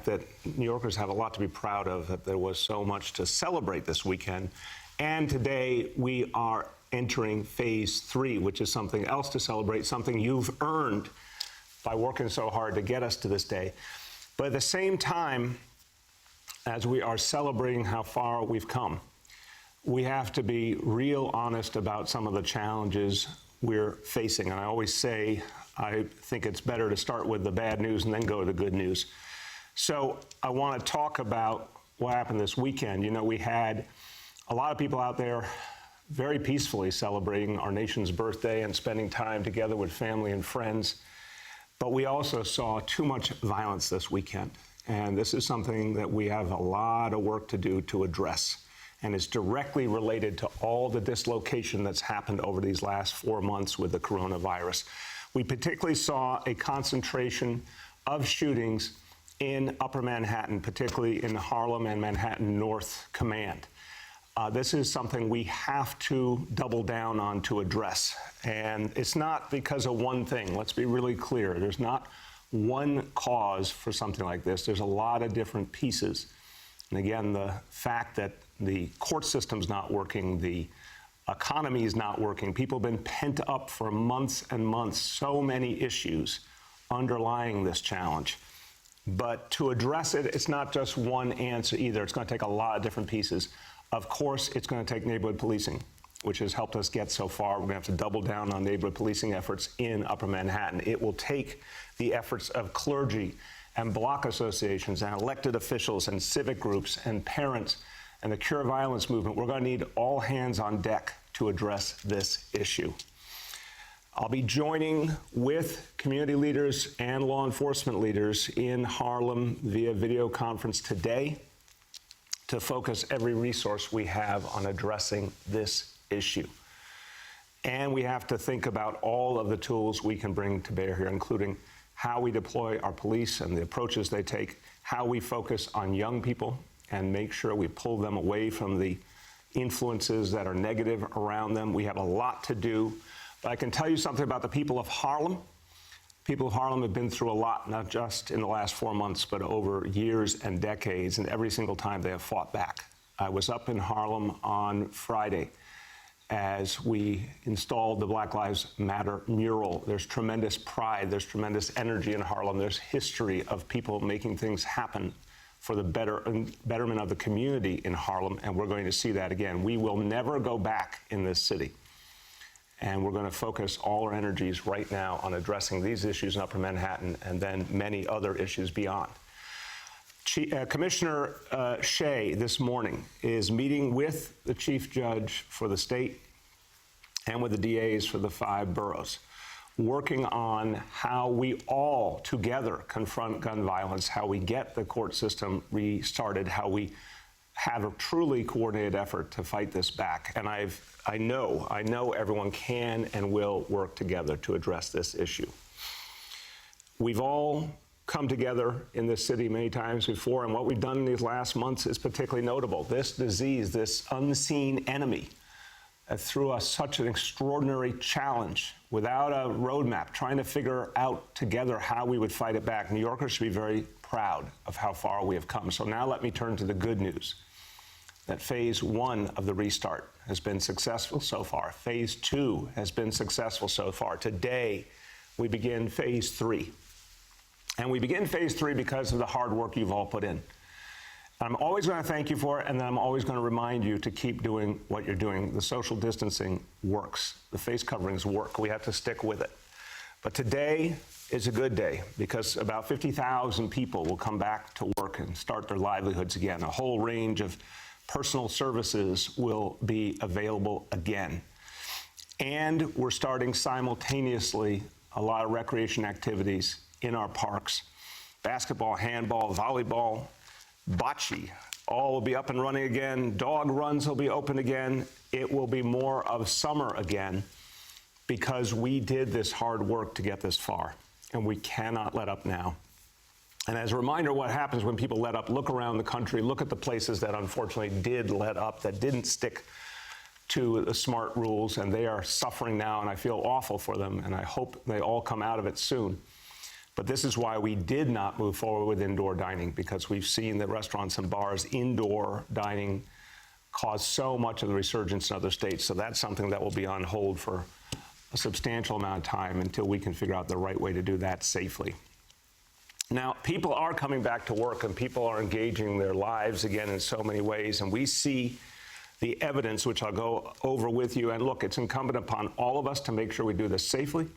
fact that New Yorkers have a lot to be proud of, that there was so much to celebrate this weekend. And today we are entering phase 3, which is something else to celebrate, something you've earned by working so hard to get us to this day. But at the same time, as we are celebrating how far we've come, we have to be real honest about some of the challenges we're facing. And I always say, I think it's better to start with the bad news and then go to the good news. So I want to talk about what happened this weekend. You know, we had a lot of people out there very peacefully celebrating our nation's birthday and spending time together with family and friends. But we also saw too much violence this weekend. And this is something that we have a lot of work to do to address. And it's directly related to all the dislocation that's happened over these last 4 months with the coronavirus. We particularly saw a concentration of shootings in Upper Manhattan, particularly in Harlem and Manhattan North Command. This is something we have to double down on to address. And it's not because of one thing. Let's be really clear. There's not one cause for something like this. There's a lot of different pieces. And again, the fact that the court system's not working, the economy is not working, people have been pent up for months and months, so many issues underlying this challenge. But to address it, it's not just one answer either. It's going to take a lot of different pieces. Of course, it's going to take neighborhood policing, which has helped us get so far. We're going to have to double down on neighborhood policing efforts in Upper Manhattan. It will take the efforts of clergy and block associations and elected officials and civic groups and parents and the Cure Violence movement. We're going to need all hands on deck to address this issue. I'll be joining with community leaders and law enforcement leaders in Harlem via video conference today to focus every resource we have on addressing this issue. And we have to think about all of the tools we can bring to bear here, including how we deploy our police and the approaches they take, how we focus on young people and make sure we pull them away from the influences that are negative around them. We have a lot to do. But I can tell you something about the people of Harlem. People of Harlem have been through a lot, not just in the last 4 months, but over years and decades, and every single time they have fought back. I was up in Harlem on Friday as we installed the Black Lives Matter mural. There's tremendous pride, there's tremendous energy in Harlem, there's history of people making things happen for the betterment of the community in Harlem, and we're going to see that again. We will never go back in this city. And we're going to focus all our energies right now on addressing these issues in Upper Manhattan and then many other issues beyond. Commissioner Shea this morning is meeting with the chief judge for the state and with the DAs for the 5 boroughs, working on how we all together confront gun violence, how we get the court system restarted, how we have a truly coordinated effort to fight this back. And I know everyone can and will work together to address this issue. We've all come together in this city many times before, and what we've done in these last months is particularly notable. This disease, this unseen enemy, threw us such an extraordinary challenge without a roadmap, trying to figure out together how we would fight it back. New Yorkers should be very proud of how far we have come. So now let me turn to the good news, that phase 1 of the restart has been successful so far. Phase 2 has been successful so far. Today, we begin phase 3. And we begin phase 3 because of the hard work you've all put in. I'm always going to thank you for it, and then I'm always going to remind you to keep doing what you're doing. The social distancing works. The face coverings work. We have to stick with it. But today is a good day because about 50,000 people will come back to work and start their livelihoods again. A whole range of personal services will be available again. And we're starting simultaneously a lot of recreation activities in our parks. Basketball, handball, volleyball, bocce, all will be up and running again. Dog runs will be open again. It will be more of summer again because we did this hard work to get this far, and we cannot let up now. And as a reminder, what happens when people let up, look around the country, look at the places that unfortunately did let up, that didn't stick to the smart rules, and they are suffering now, and I feel awful for them, and I hope they all come out of it soon. But this is why we did not move forward with indoor dining, because we've seen that restaurants and bars, indoor dining, cause so much of the resurgence in other states. So that's something that will be on hold for a substantial amount of time until we can figure out the right way to do that safely. Now, people are coming back to work and people are engaging their lives again in so many ways. And we see the evidence, which I'll go over with you. And look, it's incumbent upon all of us to make sure we do this safely.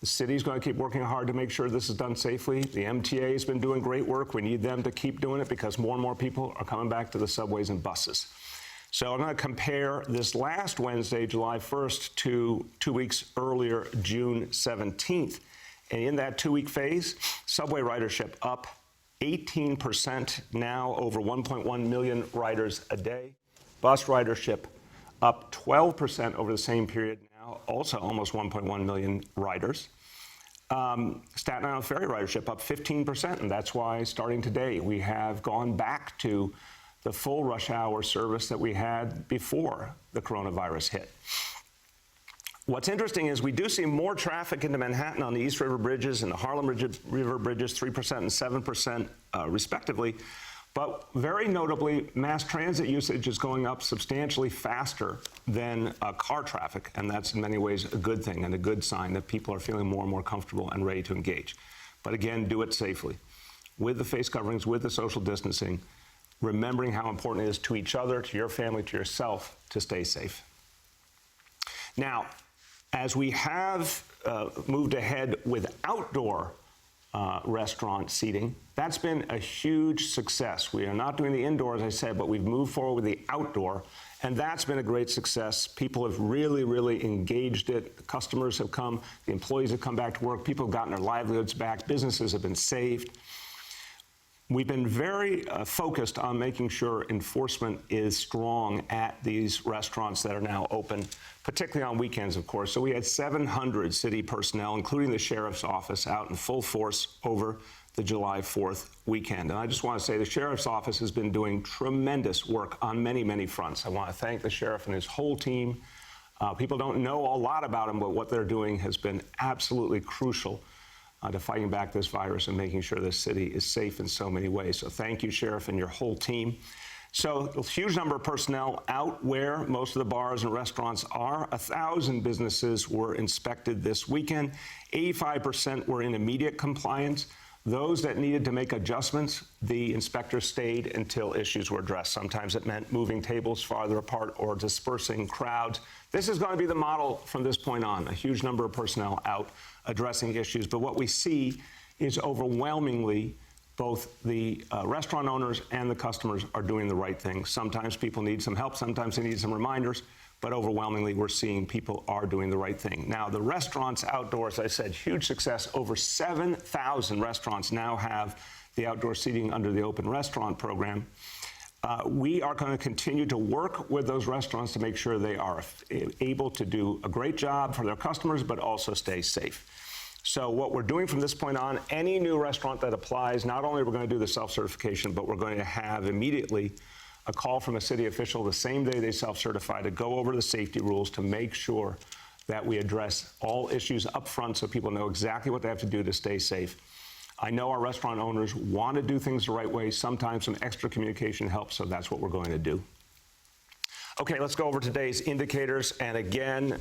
The city's going to keep working hard to make sure this is done safely. The MTA has been doing great work. We need them to keep doing it because more and more people are coming back to the subways and buses. So I'm going to compare this last Wednesday, July 1st, to 2 weeks earlier, June 17th. And in that 2-week phase, subway ridership up 18%, now over 1.1 million riders a day. Bus ridership up 12% over the same period, now also almost 1.1 million riders. Staten Island ferry ridership up 15%, and that's why starting today we have gone back to the full rush hour service that we had before the coronavirus hit. What's interesting is we do see more traffic into Manhattan on the East River bridges and the Harlem River bridges, 3% and 7% respectively. But very notably, mass transit usage is going up substantially faster than car traffic, and that's in many ways a good thing and a good sign that people are feeling more and more comfortable and ready to engage. But again, do it safely, with the face coverings, with the social distancing, remembering how important it is to each other, to your family, to yourself, to stay safe. Now, as we have moved ahead with outdoor restaurant seating, that's been a huge success. We are not doing the indoor, as I said, but we've moved forward with the outdoor, and that's been a great success. People have really, really engaged it. The customers have come, the employees have come back to work, people have gotten their livelihoods back, businesses have been saved. We've been very focused on making sure enforcement is strong at these restaurants that are now open, particularly on weekends, of course. So we had 700 city personnel, including the sheriff's office, out in full force over the July 4th weekend. And I just want to say the sheriff's office has been doing tremendous work on many, many fronts. I want to thank the sheriff and his whole team. People don't know a lot about him, but what they're doing has been absolutely crucial to fighting back this virus and making sure this city is safe in so many ways. So thank you, Sheriff, and your whole team. So a huge number of personnel out where most of the bars and restaurants are. 1,000 businesses were inspected this weekend. 85% were in immediate compliance. Those that needed to make adjustments, the inspectors stayed until issues were addressed. Sometimes it meant moving tables farther apart or dispersing crowds. This is going to be the model from this point on, a huge number of personnel out addressing issues. But what we see is overwhelmingly both the restaurant owners and the customers are doing the right thing. Sometimes people need some help, sometimes they need some reminders, but overwhelmingly we're seeing people are doing the right thing. Now, the restaurants outdoors, I said, huge success. Over 7,000 restaurants now have the outdoor seating under the open restaurant program. We are going to continue to work with those restaurants to make sure they are able to do a great job for their customers, but also stay safe. So what we're doing from this point on, any new restaurant that applies, not only are we going to do the self-certification, but we're going to have immediately a call from a city official the same day they self-certify to go over the safety rules to make sure that we address all issues up front so people know exactly what they have to do to stay safe. I know our restaurant owners want to do things the right way. Sometimes some extra communication helps, so that's what we're going to do. Okay, let's go over today's indicators. And again,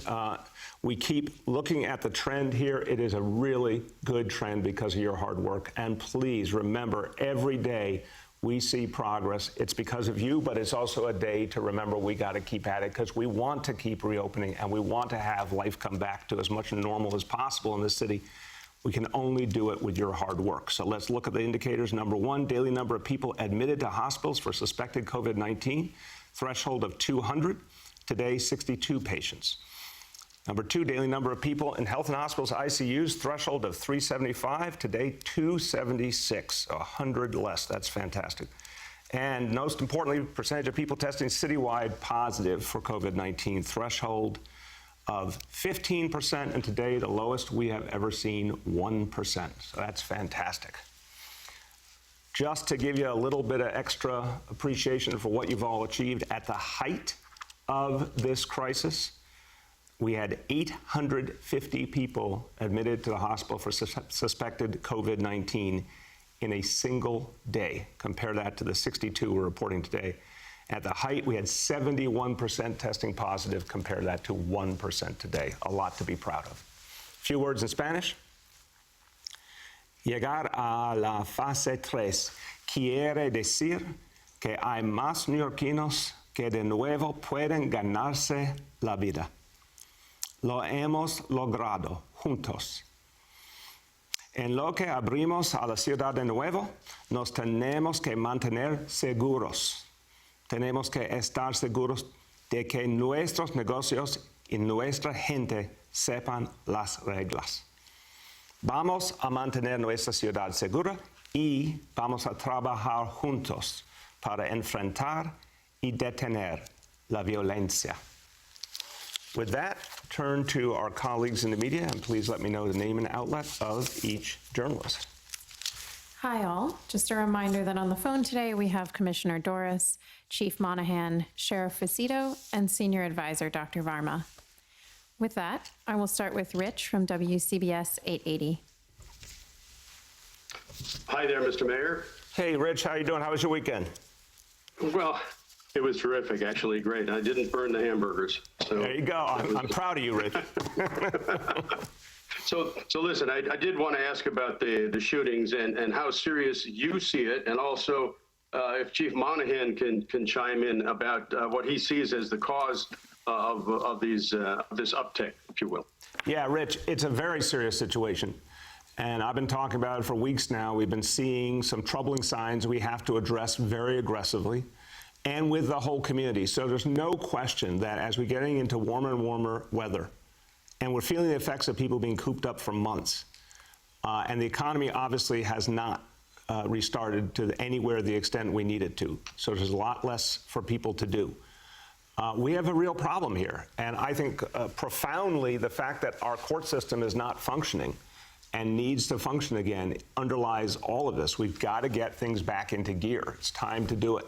we keep looking at the trend here. It is a really good trend because of your hard work. And please remember, every day we see progress. It's because of you, but it's also a day to remember we got to keep at it because we want to keep reopening and we want to have life come back to as much normal as possible in this city. We can only do it with your hard work. So let's look at the indicators. Number one, daily number of people admitted to hospitals for suspected COVID-19, threshold of 200. Today, 62 patients. Number two, daily number of people in health and hospitals ICUs, threshold of 375. Today, 276, 100 less. That's fantastic. And most importantly, percentage of people testing citywide positive for COVID-19, threshold of 15%, and today the lowest we have ever seen, 1%. So that's fantastic. Just to give you a little bit of extra appreciation for what you've all achieved at the height of this crisis, we had 850 people admitted to the hospital for suspected COVID-19 in a single day. Compare that to the 62 we're reporting today. At the height, we had 71% testing positive. Compare that to 1% today. A lot to be proud of. A few words in Spanish. Llegar a la fase 3 quiere decir que hay más neoyorquinos que de nuevo pueden ganarse la vida. Lo hemos logrado juntos. En lo que abrimos a la ciudad de nuevo, nos tenemos que mantener seguros. Tenemos que estar seguros de que nuestros negocios y nuestra gente sepan las reglas. Vamos a mantener nuestra ciudad segura y vamos a trabajar juntos para enfrentar y detener la violencia. With that, turn to our colleagues in the media, and please let me know the name and outlet of each journalist. Hi, all. Just a reminder that on the phone today we have Commissioner Doris, Chief Monahan, Sheriff Facito, and Senior Advisor Dr. Varma. With that, I will start with Rich from WCBS 880. Hi there, Mr. Mayor. Hey, Rich, how you doing? How was your weekend? Well, it was terrific, actually, great. I didn't burn the hamburgers. So there you go. I'm proud of you, Rich. So listen, I did want to ask about the shootings and how serious you see it, and also if Chief Monahan can chime in about what he sees as the cause of this uptick, if you will. Yeah, Rich, it's a very serious situation. And I've been talking about it for weeks now. We've been seeing some troubling signs we have to address very aggressively, and with the whole community. So there's no question that as we're getting into warmer and warmer weather, and we're feeling the effects of people being cooped up for months, and the economy obviously has not restarted to anywhere the extent we need it to. So there's a lot less for people to do. We have a real problem here. And I think profoundly the fact that our court system is not functioning and needs to function again underlies all of this. We've got to get things back into gear. It's time to do it.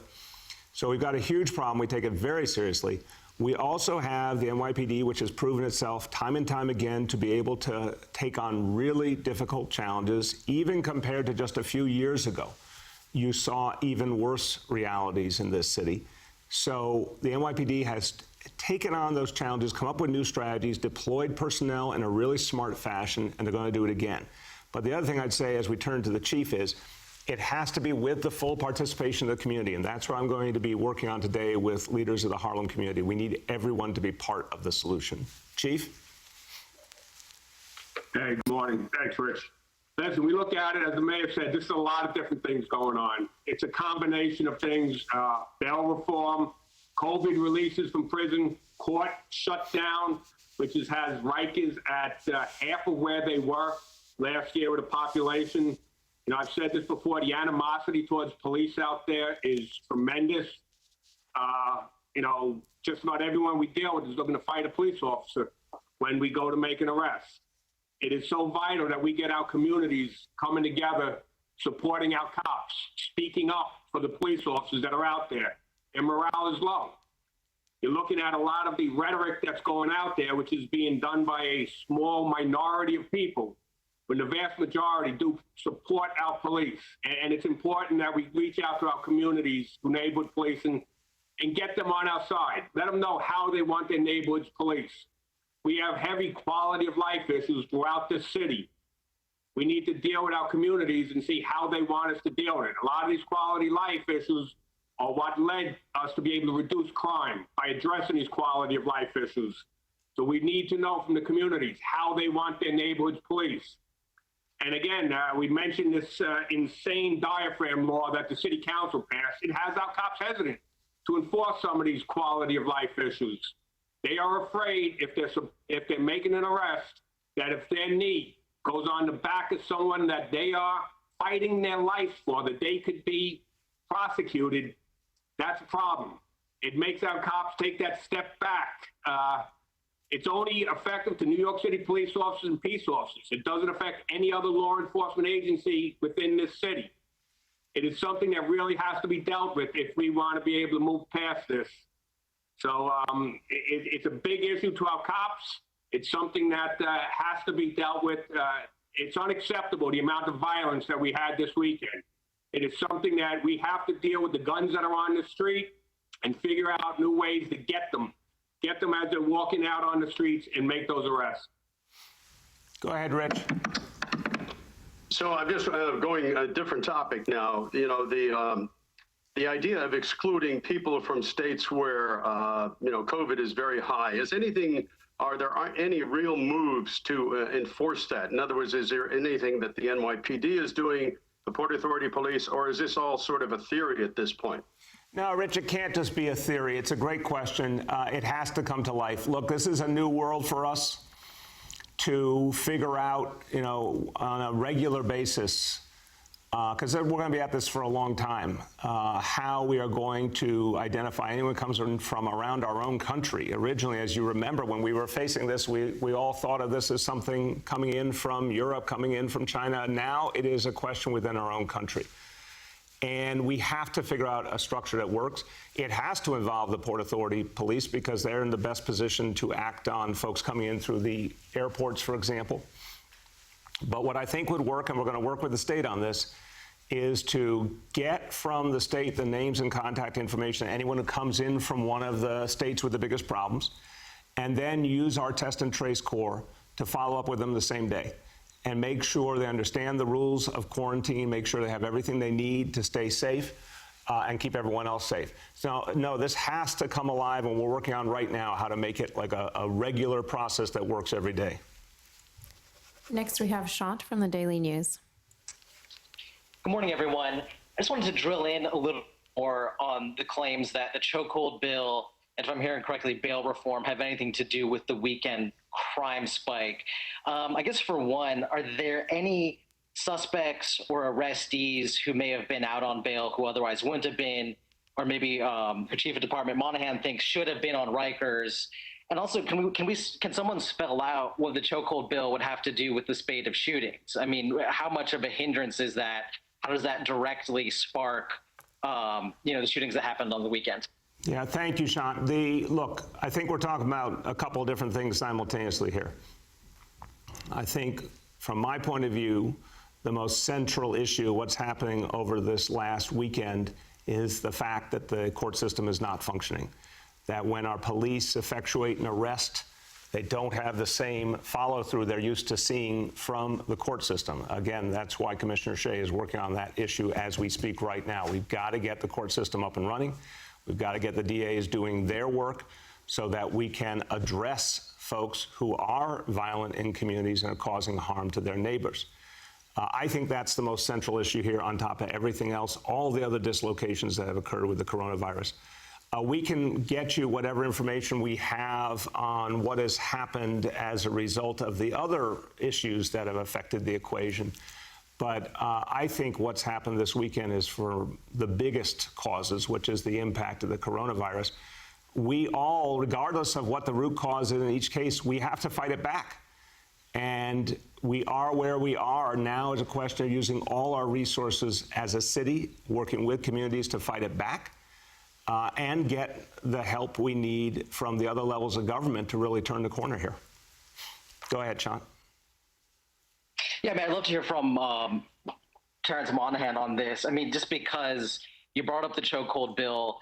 So we've got a huge problem. We take it very seriously. We also have the NYPD, which has proven itself time and time again to be able to take on really difficult challenges, even compared to just a few years ago. You saw even worse realities in this city. So the NYPD has taken on those challenges, come up with new strategies, deployed personnel in a really smart fashion, and they're going to do it again. But the other thing I'd say as we turn to the chief is, it has to be with the full participation of the community, and that's what I'm going to be working on today with leaders of the Harlem community. We need everyone to be part of the solution. Chief? Hey, good morning. Thanks, Rich. Listen, we look at it, as the mayor said, there's a lot of different things going on. It's a combination of things, bail reform, COVID releases from prison, court shut down, which has Rikers at half of where they were last year with the population. You know, I've said this before, the animosity towards police out there is tremendous. You know, just about everyone we deal with is looking to fight a police officer when we go to make an arrest. It is so vital that we get our communities coming together, supporting our cops, speaking up for the police officers that are out there. And morale is low. You're looking at a lot of the rhetoric that's going out there, which is being done by a small minority of people, when the vast majority do support our police. And it's important that we reach out to our communities through neighborhood policing and get them on our side. Let them know how they want their neighborhoods policed. We have heavy quality of life issues throughout this city. We need to deal with our communities and see how they want us to deal with it. A lot of these quality life issues are what led us to be able to reduce crime by addressing these quality of life issues. So we need to know from the communities how they want their neighborhoods policed. And again, we mentioned this insane diaphragm law that the city council passed. It has our cops hesitant to enforce some of these quality of life issues. They are afraid if they're making an arrest, that if their knee goes on the back of someone that they are fighting their life for, that they could be prosecuted, that's a problem. It makes our cops take that step back. It's only effective to New York City police officers and peace officers. It doesn't affect any other law enforcement agency within this city. It is something that really has to be dealt with if we want to be able to move past this. So it's a big issue to our cops. It's something that has to be dealt with. It's unacceptable, the amount of violence that we had this weekend. It is something that we have to deal with the guns that are on the street and figure out new ways to get them as they're walking out on the streets and make those arrests. Go ahead, Rich. So I'm just going a different topic now. You know, the idea of excluding people from states where, COVID is very high. Are there any real moves to enforce that? In other words, is there anything that the NYPD is doing, the Port Authority Police, or is this all sort of a theory at this point? No, Rich, it can't just be a theory. It's a great question. It has to come to life. Look, this is a new world for us to figure out, on a regular basis, because we're going to be at this for a long time, how we are going to identify anyone who comes from around our own country. Originally, as you remember, when we were facing this, we all thought of this as something coming in from Europe, coming in from China. Now it is a question within our own country. And we have to figure out a structure that works. It has to involve the Port Authority Police because they're in the best position to act on folks coming in through the airports, for example. But what I think would work, and we're going to work with the state on this, is to get from the state the names and contact information of anyone who comes in from one of the states with the biggest problems, and then use our test and trace core to follow up with them the same day and make sure they understand the rules of quarantine, make sure they have everything they need to stay safe, and keep everyone else safe. So, no, this has to come alive, and we're working on right now how to make it like a regular process that works every day. Next, we have Shant from the Daily News. Good morning, everyone. I just wanted to drill in a little more on the claims that the chokehold bill, and if I'm hearing correctly, bail reform, have anything to do with the weekend crime spike. I guess for one, are there any suspects or arrestees who may have been out on bail who otherwise wouldn't have been, or maybe the Chief of Department Monahan thinks should have been on Rikers? And also, can someone spell out what the chokehold bill would have to do with the spate of shootings? I mean, how much of a hindrance is that? How does that directly spark, the shootings that happened on the weekend? Yeah, thank you, Sean. Look, I think we're talking about a couple of different things simultaneously here. I think, from my point of view, the most central issue, what's happening over this last weekend, is the fact that the court system is not functioning. That when our police effectuate an arrest, they don't have the same follow-through they're used to seeing from the court system. Again, that's why Commissioner Shea is working on that issue as we speak right now. We've got to get the court system up and running. We've got to get the DAs doing their work so that we can address folks who are violent in communities and are causing harm to their neighbors. I think that's the most central issue here on top of everything else, all the other dislocations that have occurred with the coronavirus. We can get you whatever information we have on what has happened as a result of the other issues that have affected the equation. But I think what's happened this weekend is for the biggest causes, which is the impact of the coronavirus. We all, regardless of what the root cause is in each case, we have to fight it back. And we are where we are. Now is a question of using all our resources as a city, working with communities to fight it back, and get the help we need from the other levels of government to really turn the corner here. Go ahead, Sean. Yeah, I'd love to hear from Terrence Monahan on this. I mean, just because you brought up the chokehold bill,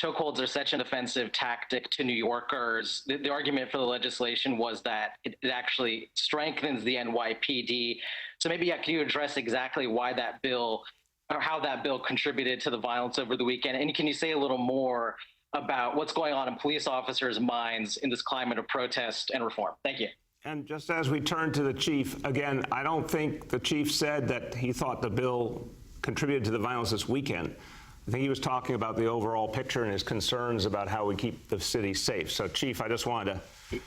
chokeholds are such an offensive tactic to New Yorkers. The argument for the legislation was that it actually strengthens the NYPD. So maybe, can you address exactly why that bill, or how that bill contributed to the violence over the weekend? And can you say a little more about what's going on in police officers' minds in this climate of protest and reform? Thank you. And just as we turn to the chief, again, I don't think the chief said that he thought the bill contributed to the violence this weekend. I think he was talking about the overall picture and his concerns about how we keep the city safe. So, Chief, I just wanted to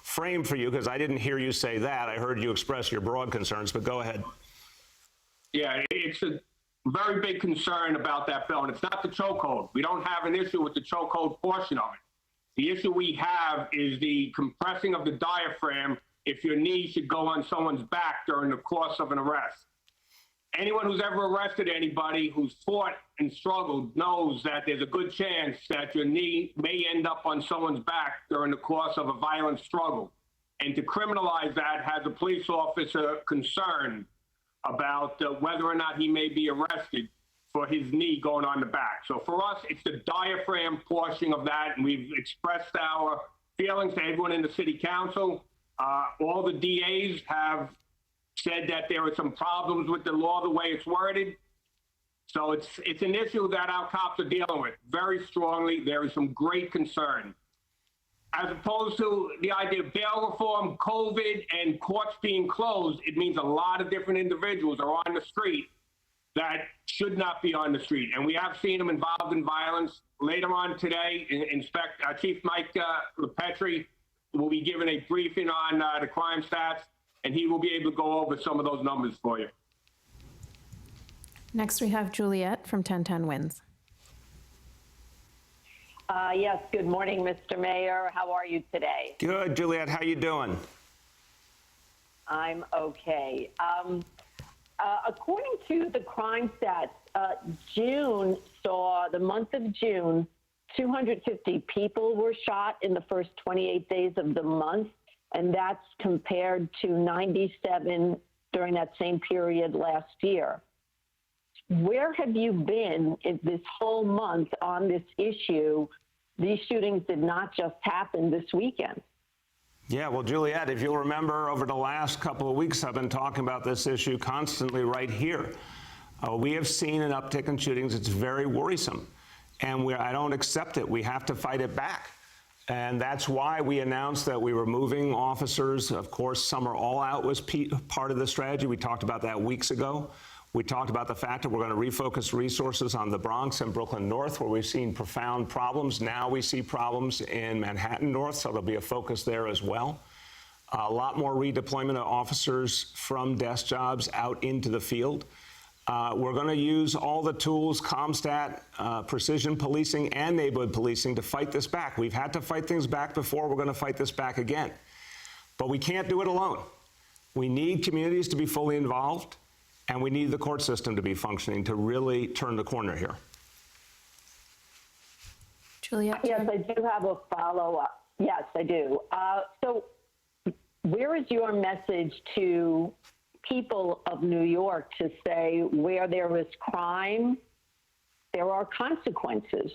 frame for you, because I didn't hear you say that. I heard you express your broad concerns, but go ahead. Yeah, it's a very big concern about that bill, and it's not the chokehold. We don't have an issue with the chokehold portion of it. The issue we have is the compressing of the diaphragm if your knee should go on someone's back during the course of an arrest. anyone who's ever arrested anybody who's fought and struggled knows that there's a good chance that your knee may end up on someone's back during the course of a violent struggle. And to criminalize that has a police officer concerned about whether or not he may be arrested for his knee going on the back. So for us, it's the diaphragm portion of that, and we've expressed our feelings to everyone in the city council. All the DAs have said that there are some problems with the law, the way it's worded. So it's an issue that our cops are dealing with very strongly. There is some great concern. As opposed to the idea of bail reform, COVID, and courts being closed, it means a lot of different individuals are on the street that should not be on the street. And we have seen them involved in violence. Later on today, Chief Mike LePetri will be giving a briefing on the crime stats, and he will be able to go over some of those numbers for you. Next, we have Juliet from 1010 Wins. Yes, good morning, Mr. Mayor. How are you today? Good, Juliet. How you doing? I'm okay. According to the crime stats, the month of June, 250 people were shot in the first 28 days of the month, and that's compared to 97 during that same period last year. Where have you been this whole month on this issue? These shootings did not just happen this weekend. Yeah, well, Juliet, if you'll remember, over the last couple of weeks, I've been talking about this issue constantly right here. We have seen an uptick in shootings. It's very worrisome, and I don't accept it. We have to fight it back. And that's why we announced that we were moving officers. Of course, Summer All Out was part of the strategy. We talked about that weeks ago. We talked about the fact that we're going to refocus resources on the Bronx and Brooklyn North, where we've seen profound problems. Now we see problems in Manhattan North, so there'll be a focus there as well. A lot more redeployment of officers from desk jobs out into the field. We're going to use all the tools, CompStat, precision policing, and neighborhood policing to fight this back. We've had to fight things back before. We're going to fight this back again. But we can't do it alone. We need communities to be fully involved. And we need the court system to be functioning to really turn the corner here. Juliet? Yes, I do have a follow-up. Yes, I do. So where is your message to people of New York to say where there is crime, there are consequences?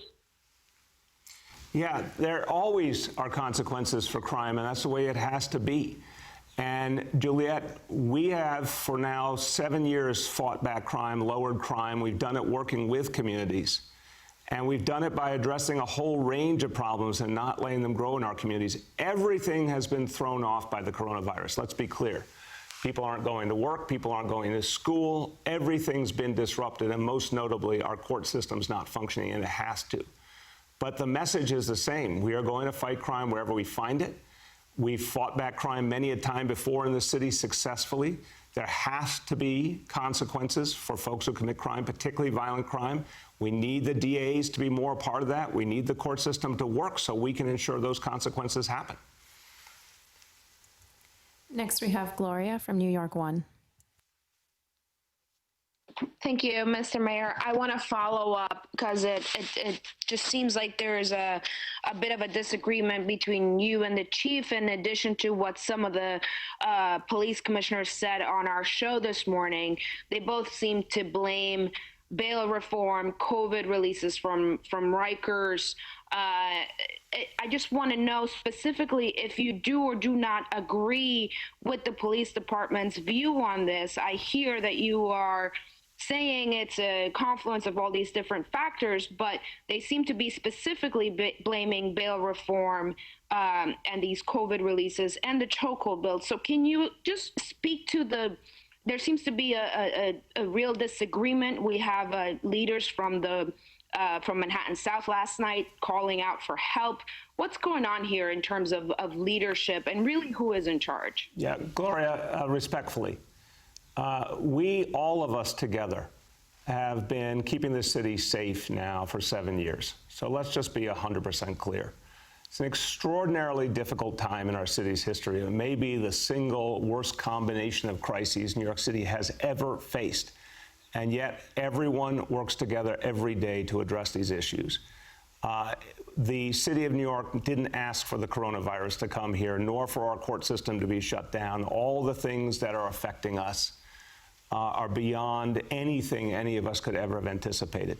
Yeah, there always are consequences for crime, and that's the way it has to be. And Juliet, we have for now 7 years fought back crime, lowered crime. We've done it working with communities. And we've done it by addressing a whole range of problems and not letting them grow in our communities. Everything has been thrown off by the coronavirus. Let's be clear. People aren't going to work. People aren't going to school. Everything's been disrupted. And most notably, our court system's not functioning, and it has to. But the message is the same. We are going to fight crime wherever we find it. We've fought back crime many a time before in the city successfully. There has to be consequences for folks who commit crime, particularly violent crime. We need the DAs to be more a part of that. We need the court system to work so we can ensure those consequences happen. Next, we have Gloria from New York One. Thank you, Mr. Mayor. I want to follow up because it just seems like there is a bit of a disagreement between you and the chief, in addition to what some of the police commissioners said on our show this morning. They both seem to blame bail reform, COVID releases from Rikers. I just want to know specifically if you do or do not agree with the police department's view on this. I hear that you are saying it's a confluence of all these different factors, but they seem to be specifically blaming bail reform and these COVID releases and the chokehold bill. So can you just speak to there seems to be a real disagreement. We have leaders from Manhattan South last night calling out for help. What's going on here in terms of leadership and really who is in charge? Yeah, Gloria, respectfully, all of us together have been keeping the city safe now for 7 years. So let's just be 100% clear. It's an extraordinarily difficult time in our city's history. It may be the single worst combination of crises New York City has ever faced. and yet everyone works together every day to address these issues. The city of New York didn't ask for the coronavirus to come here, nor for our court system to be shut down. All the things that are affecting us are beyond anything any of us could ever have anticipated.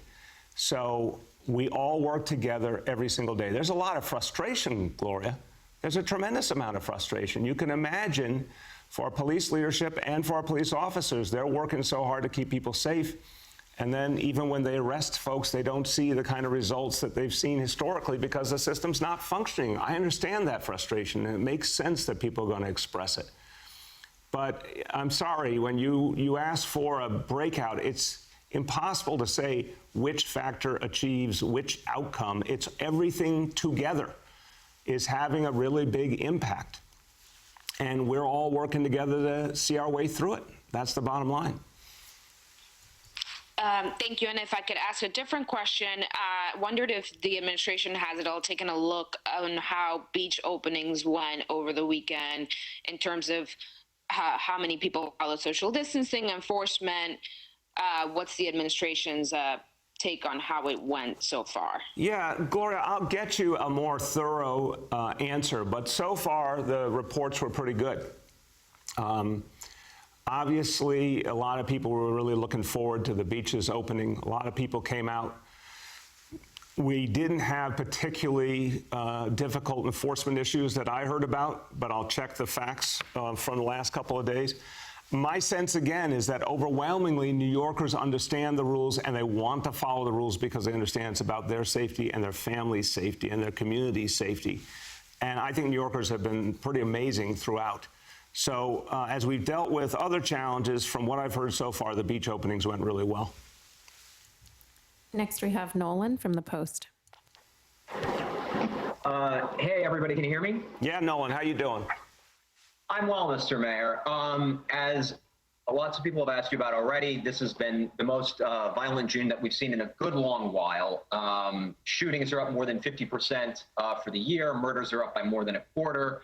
So we all work together every single day. There's a lot of frustration, Gloria. There's a tremendous amount of frustration. You can imagine for our police leadership and for our police officers, they're working so hard to keep people safe. And then even when they arrest folks, they don't see the kind of results that they've seen historically because the system's not functioning. I understand that frustration, and it makes sense that people are going to express it. But I'm sorry, when you ask for a breakout, it's impossible to say which factor achieves which outcome. It's everything together is having a really big impact. And we're all working together to see our way through it. That's the bottom line. Thank you. And if I could ask a different question, wondered if the administration has at all taken a look on how beach openings went over the weekend in terms of how many people follow social distancing, enforcement. What's the administration's take on how it went so far? Yeah, Gloria, I'll get you a more thorough answer, but so far the reports were pretty good. Obviously, a lot of people were really looking forward to the beaches opening. A lot of people came out. We didn't have particularly difficult enforcement issues that I heard about, but I'll check the facts from the last couple of days. My sense, again, is that overwhelmingly New Yorkers understand the rules and they want to follow the rules because they understand it's about their safety and their family's safety and their community's safety. And I think New Yorkers have been pretty amazing throughout. So as we've dealt with other challenges, from what I've heard so far, the beach openings went really well. Next, we have Nolan from The Post. Hey, everybody, can you hear me? Yeah, Nolan, how you doing? I'm well, Mr. Mayor. As lots of people have asked you about already, this has been the most violent June that we've seen in a good long while. Shootings are up more than 50% for the year. Murders are up by more than a quarter.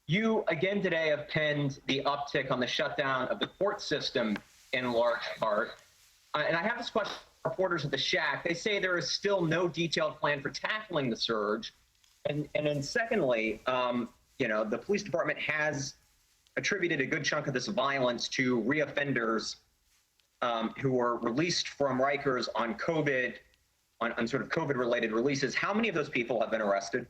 You, again today, have pinned the uptick on the shutdown of the court system in large part. And I have this question from reporters at the Shack. They say there is still no detailed plan for tackling the surge. And then secondly, the police department has attributed a good chunk of this violence to reoffenders who were released from Rikers on COVID, on sort of COVID-related releases. How many of those people have been arrested?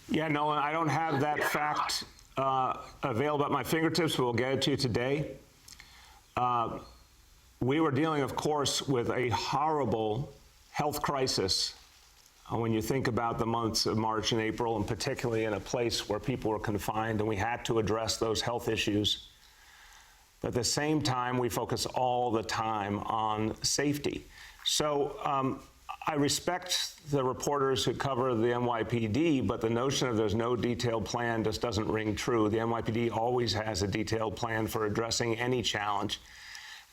Yeah, Nolan, I don't have that fact available at my fingertips, but we'll get it to you today. We were dealing, of course, with a horrible health crisis when you think about the months of March and April, and particularly in a place where people were confined, and we had to address those health issues. But at the same time, we focus all the time on safety. So I respect the reporters who cover the NYPD, but the notion of there's no detailed plan just doesn't ring true. The NYPD always has a detailed plan for addressing any challenge.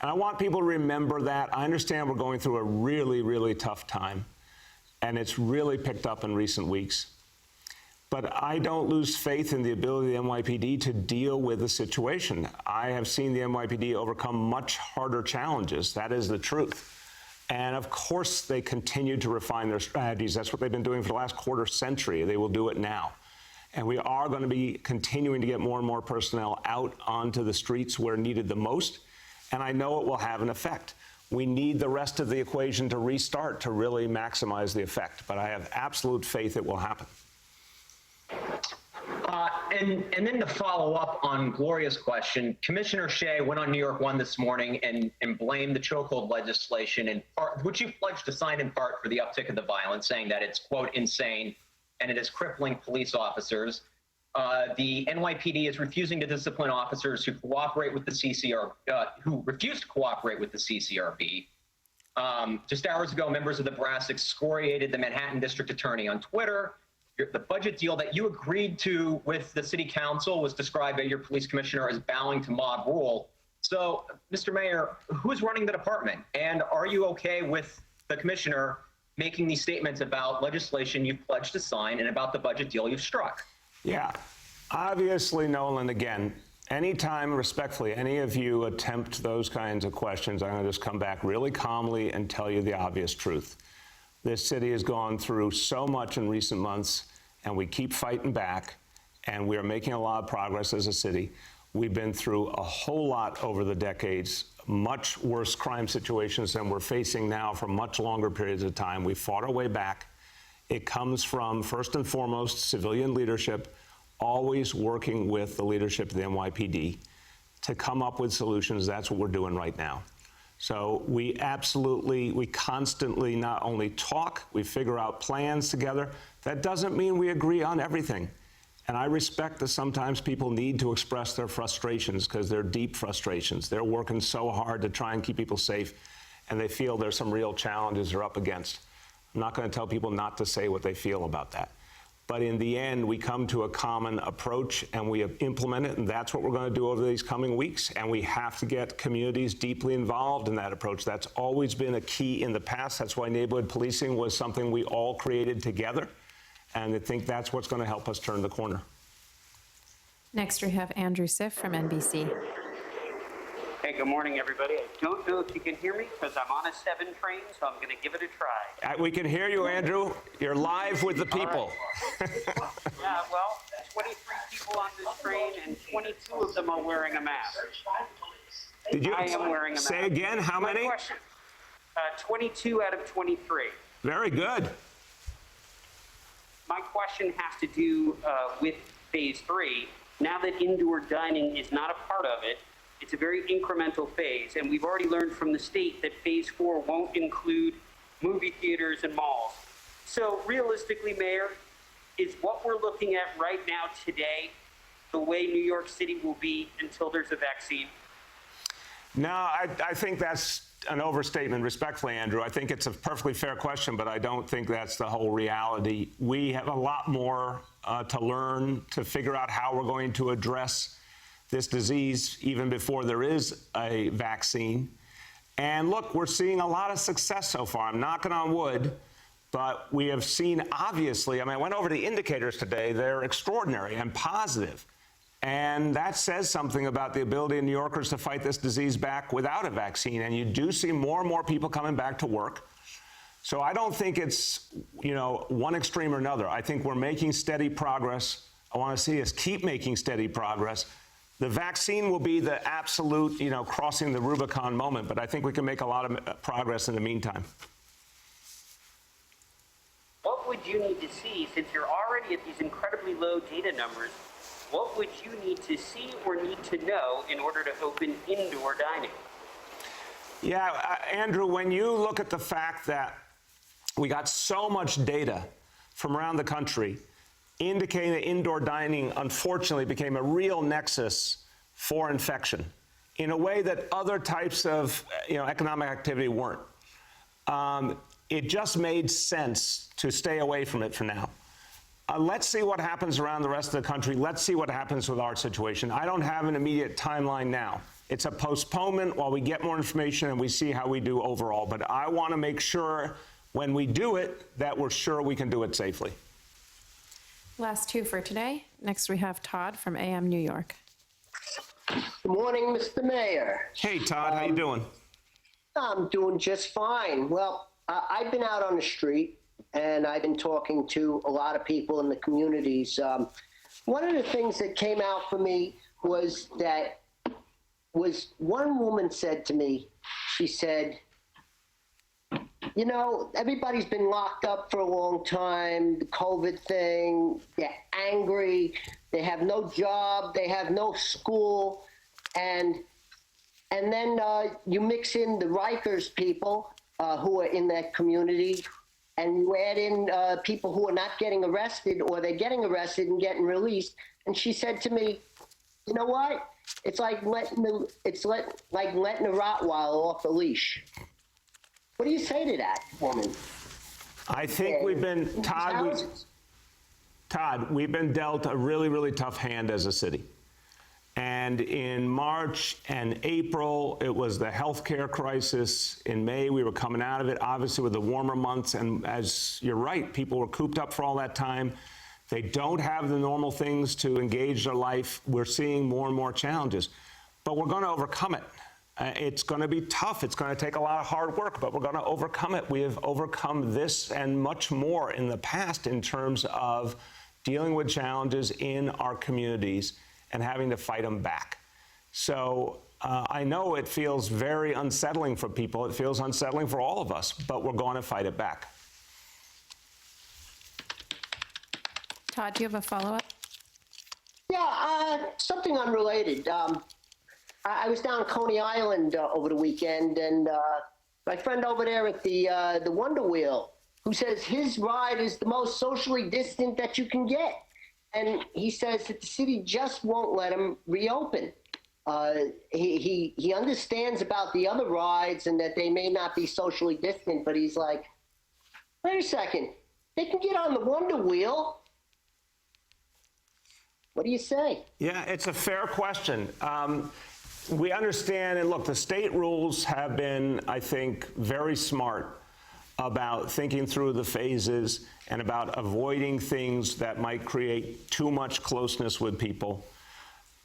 And I want people to remember that. I understand we're going through a really, really tough time, and it's really picked up in recent weeks. But I don't lose faith in the ability of the NYPD to deal with the situation. I have seen the NYPD overcome much harder challenges. That is the truth. And of course, they continue to refine their strategies. That's what they've been doing for the last quarter century. They will do it now. And we are going to be continuing to get more and more personnel out onto the streets where needed the most. And I know it will have an effect. We need the rest of the equation to restart to really maximize the effect. But I have absolute faith it will happen. And then to follow up on Gloria's question, Commissioner Shea went on New York One this morning and blamed the chokehold legislation, in part, which you pledged to sign in part for the uptick of the violence, saying that it's, quote, insane and it is crippling police officers. The NYPD is refusing to discipline officers who cooperate with the who refuse to cooperate with the CCRB. Just hours ago, members of the brass excoriated the Manhattan District Attorney on Twitter. The budget deal that you agreed to with the city council was described by your police commissioner as bowing to mob rule. So, Mr. Mayor, who's running the department? And are you okay with the commissioner making these statements about legislation you've pledged to sign and about the budget deal you've struck? Yeah, obviously, Nolan, again, anytime, respectfully, any of you attempt those kinds of questions, I'm going to just come back really calmly and tell you the obvious truth. This city has gone through so much in recent months, and we keep fighting back, and we are making a lot of progress as a city. We've been through a whole lot over the decades, much worse crime situations than we're facing now for much longer periods of time. We fought our way back. It comes from, first and foremost, civilian leadership, always working with the leadership of the NYPD to come up with solutions. That's what we're doing right now. So we constantly not only talk, we figure out plans together. That doesn't mean we agree on everything. And I respect that sometimes people need to express their frustrations because they're deep frustrations. They're working so hard to try and keep people safe, and they feel there's some real challenges they're up against. I'm not going to tell people not to say what they feel about that. But in the end, we come to a common approach and we implement it, and that's what we're going to do over these coming weeks. And we have to get communities deeply involved in that approach. That's always been a key in the past. That's why neighborhood policing was something we all created together. And I think that's what's going to help us turn the corner. Next, we have Andrew Siff from NBC. Hey, good morning, everybody. I don't know if you can hear me because I'm on a 7 train, so I'm going to give it a try. We can hear you, Andrew. You're live with the people. Right. Yeah, well, 23 people on this train, and 22 of them are wearing a mask. Did you I am wearing a mask. say again? How many? My question, 22 out of 23. Very good. My question has to do with phase 3. Now that indoor dining is not a part of it, it's a very incremental phase, and we've already learned from the state that phase 4 won't include movie theaters and malls. So realistically, Mayor, is what we're looking at right now today the way New York City will be until there's a vaccine? No, I think that's an overstatement, respectfully, Andrew. I think it's a perfectly fair question, but I don't think that's the whole reality. We have a lot more to learn to figure out how we're going to address this disease even before there is a vaccine. And look, we're seeing a lot of success so far. I'm knocking on wood, but we have seen, obviously, I went over the indicators today. They're extraordinary and positive. And that says something about the ability of New Yorkers to fight this disease back without a vaccine. And you do see more and more people coming back to work. So I don't think it's, one extreme or another. I think we're making steady progress. I want to see us keep making steady progress. The vaccine will be the absolute, crossing the Rubicon moment, but I think we can make a lot of progress in the meantime. What would you need to see, since you're already at these incredibly low data numbers, what would you need to see or need to know in order to open indoor dining? Yeah, Andrew, when you look at the fact that we got so much data from around the country indicating that indoor dining, unfortunately, became a real nexus for infection in a way that other types of economic activity weren't. It just made sense to stay away from it for now. Let's see what happens around the rest of the country. Let's see what happens with our situation. I don't have an immediate timeline now. It's a postponement while we get more information and we see how we do overall. But I want to make sure when we do it that we're sure we can do it safely. Last 2 for today. Next, we have Todd from AM New York. Good morning, Mr. Mayor. Hey, Todd, how you doing? I'm doing just fine. Well, I've been out on the street, and I've been talking to a lot of people in the communities. One of the things that came out for me was one woman said to me, she said, everybody's been locked up for a long time, the COVID thing, they're angry, they have no job, they have no school, and then you mix in the Rikers people who are in that community, and you add in people who are not getting arrested, or they're getting arrested and getting released. And she said to me, you know what? It's like letting a Rottweiler off a leash. What do you say to that, woman? I think we've been, Todd, we've been dealt a really, really tough hand as a city. And in March and April, it was the healthcare crisis. In May, we were coming out of it, obviously with the warmer months. And as you're right, people were cooped up for all that time. They don't have the normal things to engage their life. We're seeing more and more challenges, but we're going to overcome it. It's going to be tough. It's going to take a lot of hard work, but we're going to overcome it. We have overcome this and much more in the past in terms of dealing with challenges in our communities and having to fight them back. So I know it feels very unsettling for people. It feels unsettling for all of us, but we're going to fight it back. Todd, do you have a follow-up? Yeah, something unrelated. I was down in Coney Island over the weekend, and my friend over there at the Wonder Wheel, who says his ride is the most socially distant that you can get. And he says that the city just won't let him reopen. He understands about the other rides and that they may not be socially distant, but he's like, wait a second, they can get on the Wonder Wheel. What do you say? Yeah, it's a fair question. We understand, and look, the state rules have been, I think, very smart about thinking through the phases and about avoiding things that might create too much closeness with people.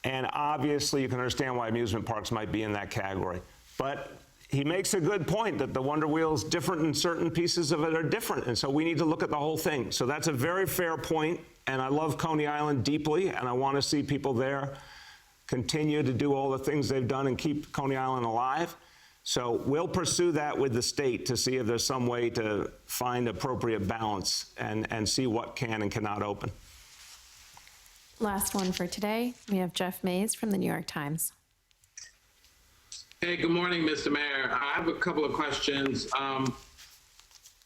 And obviously, you can understand why amusement parks might be in that category. But he makes a good point that the Wonder Wheel is different and certain pieces of it are different. And so we need to look at the whole thing. So that's a very fair point. And I love Coney Island deeply, and I want to see people there continue to do all the things they've done and keep Coney Island alive. So we'll pursue that with the state to see if there's some way to find appropriate balance and see what can and cannot open. Last one for today. We have Jeff Mays from the New York Times. Hey, good morning, Mr. Mayor. I have a couple of questions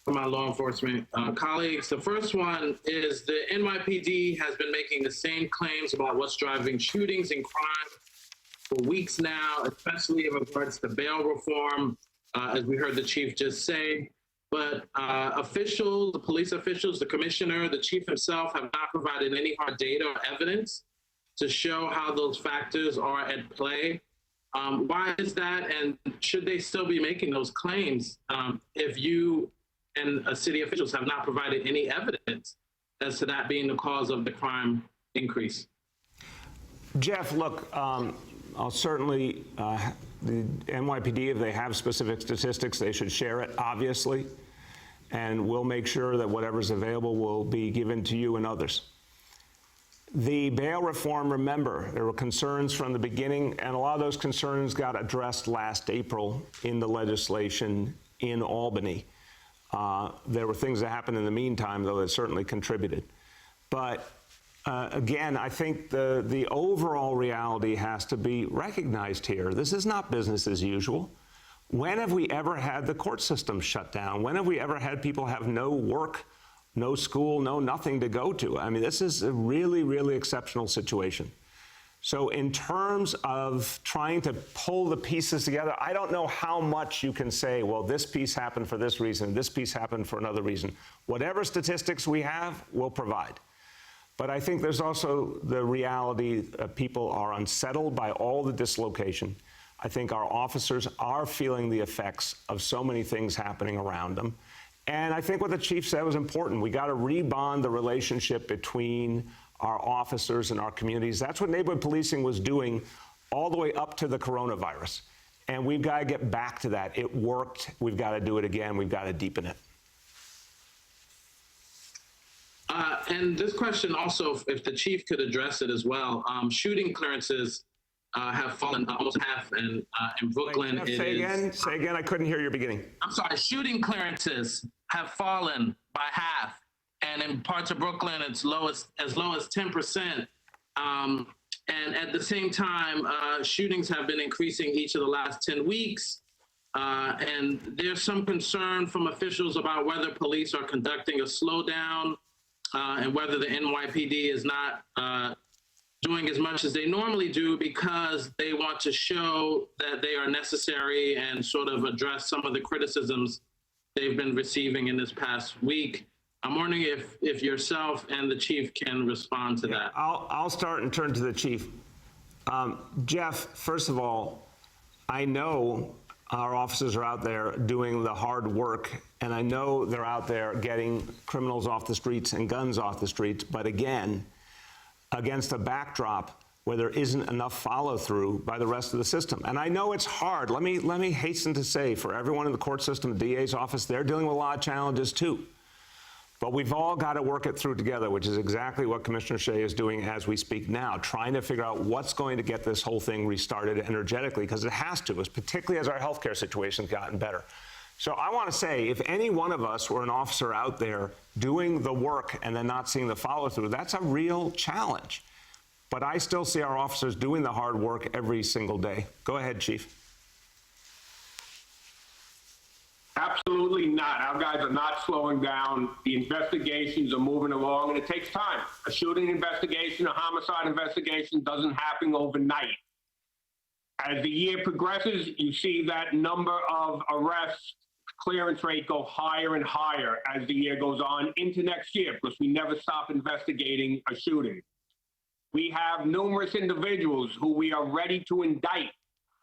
for my law enforcement colleagues. The first one is the NYPD has been making the same claims about what's driving shootings and crime for weeks now, especially in regards to bail reform, as we heard the chief just say. But officials, the police officials, the commissioner, the chief himself have not provided any hard data or evidence to show how those factors are at play. Why is that? And should they still be making those claims if you and city officials have not provided any evidence as to that being the cause of the crime increase? Jeff, look, I'll certainly, the NYPD, if they have specific statistics, they should share it, obviously. And we'll make sure that whatever's available will be given to you and others. The bail reform, remember, there were concerns from the beginning, and a lot of those concerns got addressed last April in the legislation in Albany. There were things that happened in the meantime, though, that certainly contributed. But again, I think the overall reality has to be recognized here. This is not business as usual. When have we ever had the court system shut down? When have we ever had people have no work, no school, no nothing to go to? I mean, this is a really, really exceptional situation. So in terms of trying to pull the pieces together, I don't know how much you can say, well, this piece happened for this reason, this piece happened for another reason. Whatever statistics we have, we'll provide. But I think there's also the reality that people are unsettled by all the dislocation. I think our officers are feeling the effects of so many things happening around them. And I think what the chief said was important. We got to rebond the relationship between our officers and our communities. That's what neighborhood policing was doing all the way up to the coronavirus. And we've got to get back to that. It worked. We've got to do it again. We've got to deepen it. And this question also, if the chief could address it as well, shooting clearances have fallen almost half, and in Brooklyn, Wait, say again, I couldn't hear your beginning. I'm sorry, shooting clearances have fallen by half, and in parts of Brooklyn, it's as low as 10%. And at the same time, shootings have been increasing each of the last 10 weeks. And there's some concern from officials about whether police are conducting a slowdown and whether the NYPD is not doing as much as they normally do because they want to show that they are necessary and sort of address some of the criticisms they've been receiving in this past week. I'm wondering if yourself and the chief can respond to that. I'll start and turn to the chief. Jeff, first of all, I know our officers are out there doing the hard work, and I know they're out there getting criminals off the streets and guns off the streets, but again, against a backdrop where there isn't enough follow-through by the rest of the system. And I know it's hard. Let me hasten to say, for everyone in the court system, the DA's office, they're dealing with a lot of challenges too. But we've all got to work it through together, which is exactly what Commissioner Shea is doing as we speak now, trying to figure out what's going to get this whole thing restarted energetically, because it has to, particularly as our healthcare situation's gotten better. So I want to say, if any one of us were an officer out there doing the work and then not seeing the follow-through, that's a real challenge. But I still see our officers doing the hard work every single day. Go ahead, Chief. Absolutely not. Our guys are not slowing down. The investigations are moving along, and it takes time. A shooting investigation, a homicide investigation doesn't happen overnight. As the year progresses, you see that number of arrests, clearance rate go higher and higher as the year goes on into next year, because we never stop investigating a shooting. We have numerous individuals who we are ready to indict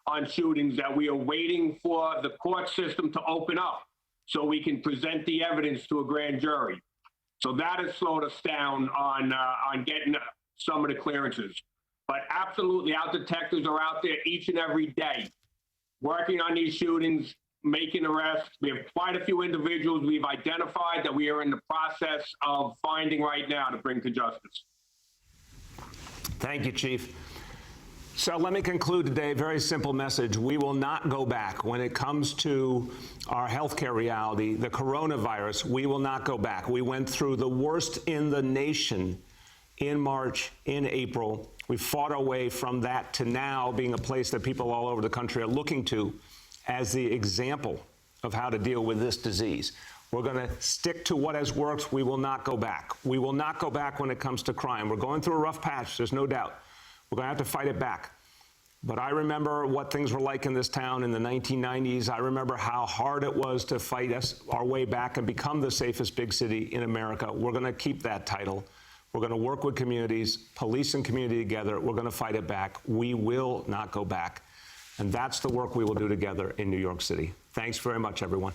on shootings that we are waiting for the court system to open up so we can present the evidence to a grand jury. So that has slowed us down on getting some of the clearances. But absolutely, our detectives are out there each and every day working on these shootings, making arrests. We have quite a few individuals we've identified that we are in the process of finding right now to bring to justice. Thank you, Chief. So let me conclude today, a very simple message. We will not go back when it comes to our healthcare reality, the coronavirus. We will not go back. We went through the worst in the nation in March, in April. We fought our way from that to now being a place that people all over the country are looking to as the example of how to deal with this disease. We're going to stick to what has worked. We will not go back. We will not go back when it comes to crime. We're going through a rough patch, there's no doubt. We're going to have to fight it back. But I remember what things were like in this town in the 1990s. I remember how hard it was to fight our way back and become the safest big city in America. We're going to keep that title. We're going to work with communities, police and community together. We're going to fight it back. We will not go back. And that's the work we will do together in New York City. Thanks very much, everyone.